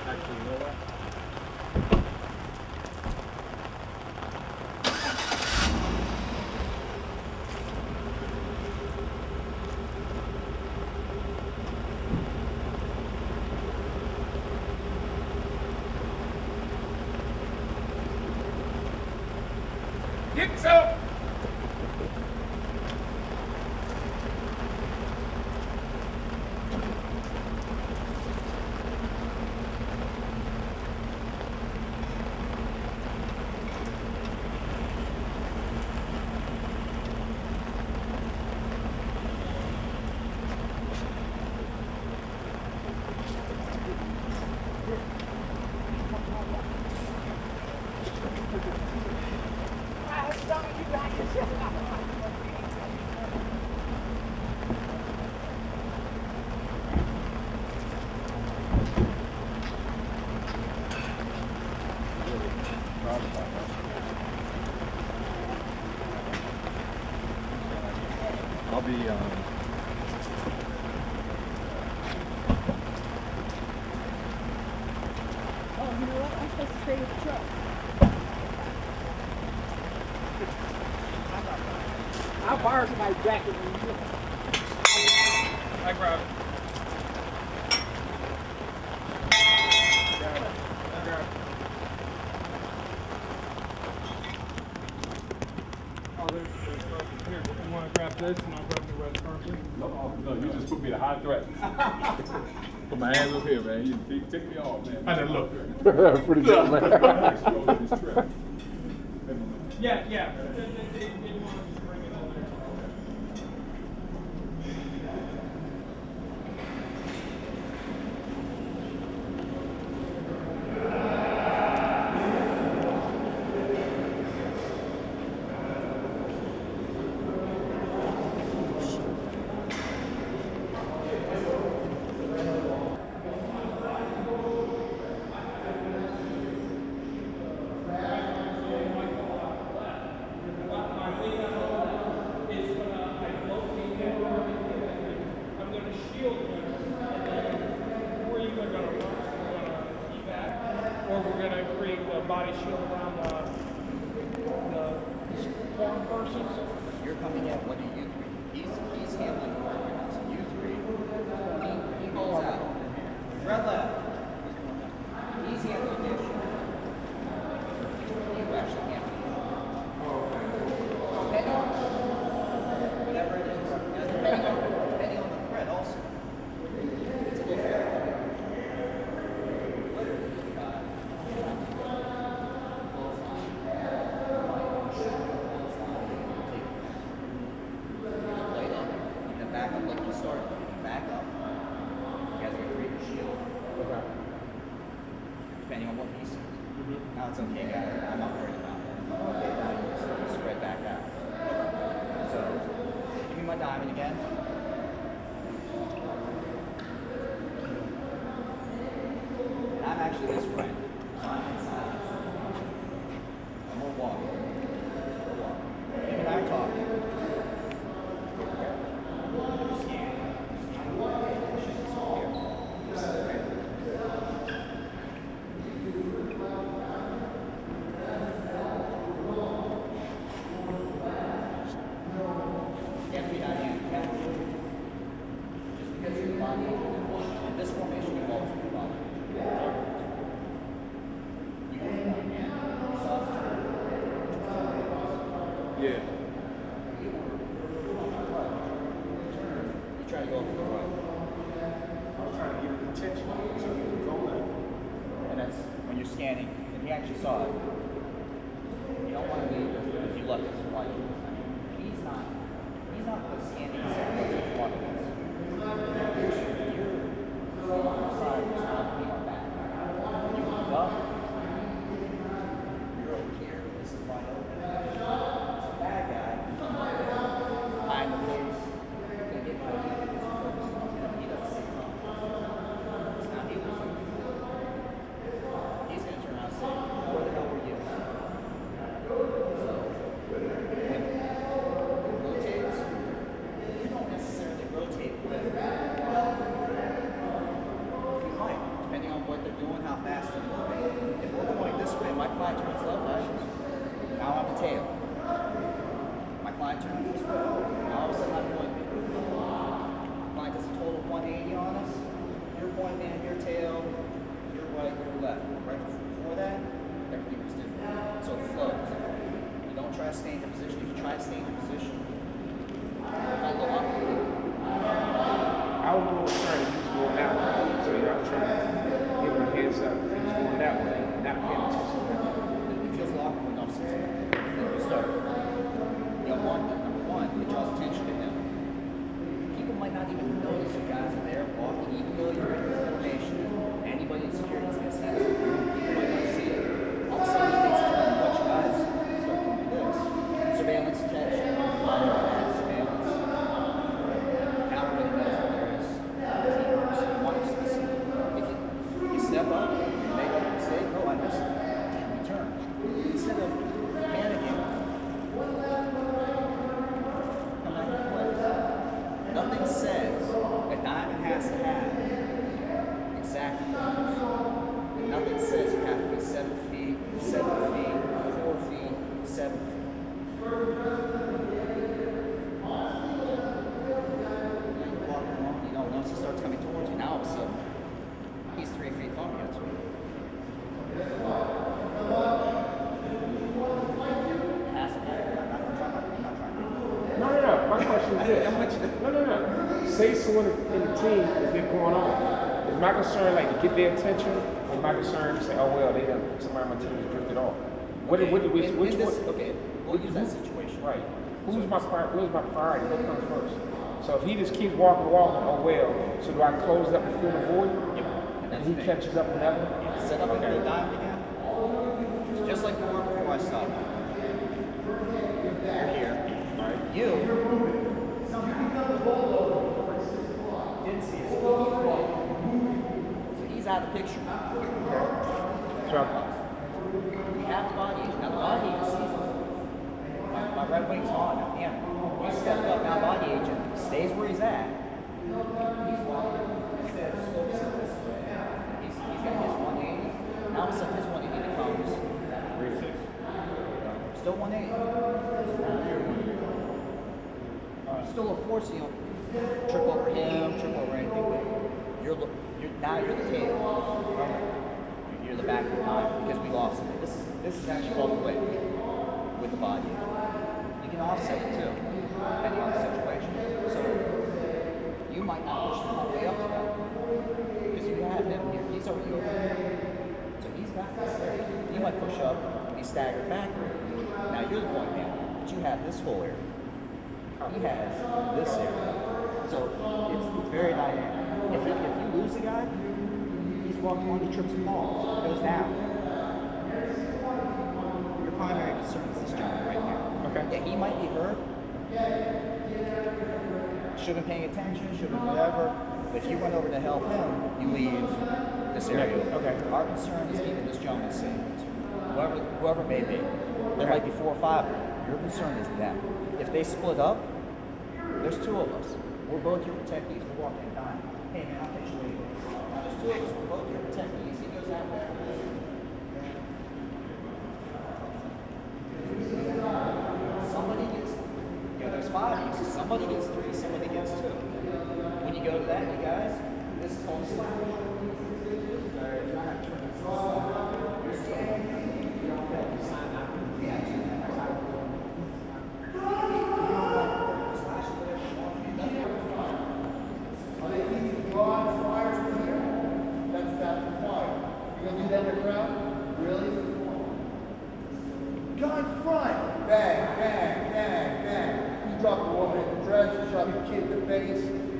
Actually, you know what? Get some! I'll be, Oh, you know what? I'm supposed to stay with the truck. I'll borrow somebody's jacket when you I grab it. Oh, there's carpet here. You want to grab this and I'll grab the red carpet? no, you just put me to high threat. Put my hands up here, man. You take me off, man. I didn't look. Pretty good, man. Yeah, yeah. They want to bring it over there. Body shield around the foreign persons. You're coming in, what do you three? He's handling the work right now, so you three, he goes out. Red left. He's handling the issue. You actually handle it. Depending on whatever it is, depending on the threat also. It's a good back up like you started. Back up. You guys are going to read the shield. Okay. Depending on what he sees. Now it's okay, guys. I'm not worried about it. Okay, now you just spread back out. So, give me my diamond again. And I'm actually his friend. So I'm inside. I'm going to walk. Him and I are talking. Yeah. You try to go to the right. I was trying to give it attention so you can go there. And that's when you're scanning, and he actually saw it. You don't want to leave if you left this light. He's not scanning what's in front of us. You're what they're doing, how fast they're moving. If we're going this way, my client turns left, right? Now I'm the tail. My client turns this way. Now all of a sudden I'm going. Client does a total 180 on us. Your point man, your tail, your right, your left. Right before that, everything was different. So it flows. You don't try to stay in the position. If you try to stay in the position, if I look up, I was doing turn, he was going that way. So I was trying to give him a heads up. He was going that way, not paying attention to that. it feels locked enough since then you start. You don't want that. Number one, it draws attention to him. People might not even notice you guys are there walking, even though you're in formation. Anybody in security is going to see this. People might not see it. All of a sudden, he thinks it's going to watch you guys start doing this. Surveillance detection. Surveillance. Now everybody knows where there is. So you want to just listen. If you step up, you make a mistake, oh, I missed it. And you turn. Instead of panicking, come back in place. Nothing says a diamond has to have exact numbers. And nothing says you have to be 7 feet, 7 feet, 4 feet, 7 feet. Now you're walking along, you know, once he starts coming towards you, now all of a sudden, he's 3 feet from you. No. My question is this. No. Say someone in the team is they're going off. Is my concern like to get their attention, or my concern to say, oh well, they done somebody on my team has drifted off? Which one? Okay, we'll use that situation. Right. Where's my priority? What comes first? So if he just keeps walking, oh well. So do I close up and fill the void? Yep. And he catches up and never? Set up into the diamond again. Just like you were before I stopped. You're here. Right. You didn't see us. So he's out of the picture. We have the body agent. Now the body agent sees him. My red wing's on now. Damn. You stepped up. Now body agent stays where he's at. He's walking. Instead of just focusing this way. He's got his 180. Now all of a sudden his 180 becomes 360. Still 180. Still, of course, you know, trip over him, trip over anything, but now you're the tail. You're the back of the line because we lost it. This is actually called the weight with the body. You can offset it too, depending on the situation. So you might not push him all the way up to that because you have him here. He's already over there. So he's got this area. You might push up and be staggered backward. Now you're the point man, but you have this whole area. He has this area. So it's very dynamic. If you lose a guy, he's walking on, he trips and falls, goes down. Your primary concern is this gentleman right here. Okay. Yeah, he might be hurt. Should have been paying attention, should have been whatever. But if you went over to help him, you leave this area. Okay. Our concern is keeping this gentleman safe. Whoever it may be. There might be 4 or 5 of them. Your concern is them. If they split up, there's 2 of us. We're both your protectees. We're walking and dying. Hey man, I'll pitch you later. Now there's 2 of us. We're both your protectees. He goes that way. Somebody gets, there's 5 of you. So somebody gets 3, somebody gets 2. When you go to that, you guys, this is called slash.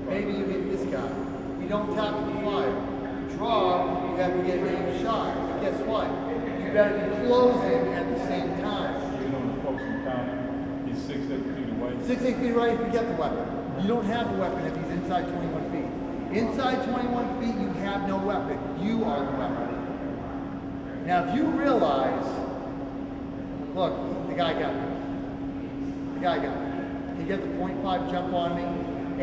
Maybe you hit this guy. You don't tap the flyer. You draw, you have to get an aim shot. But guess what? You better be closing at the same time. You're going to post him down. He's 6, 8 feet away. 6, 8 feet away if you get the weapon. You don't have the weapon if he's inside 21 feet. Inside 21 feet, you have no weapon. You are the weapon. Now, if you realize, look, the guy got me. The guy got me. He got the .5 jump on me.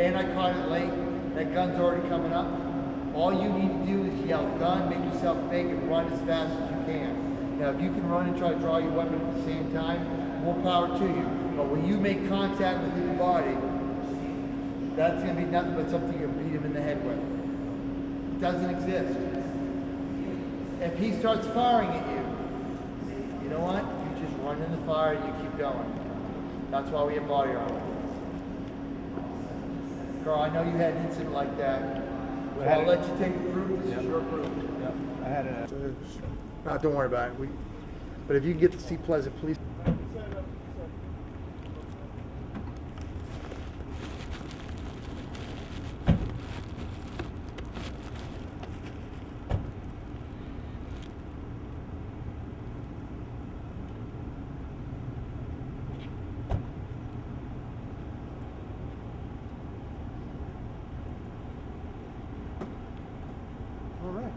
And I caught it late. That gun's already coming up. All you need to do is yell gun, make yourself big, and run as fast as you can. Now, if you can run and try to draw your weapon at the same time, more power to you. But when you make contact with his body, that's going to be nothing but something you beat him in the head with. It doesn't exist. If he starts firing at you, you know what? You just run in the fire and you keep going. That's why we have body armor. Carl, I know you had an incident like that. So I'll let you take the proof. This is your proof. I had a. No, don't worry about it. But if you can get to see Pleasant Police.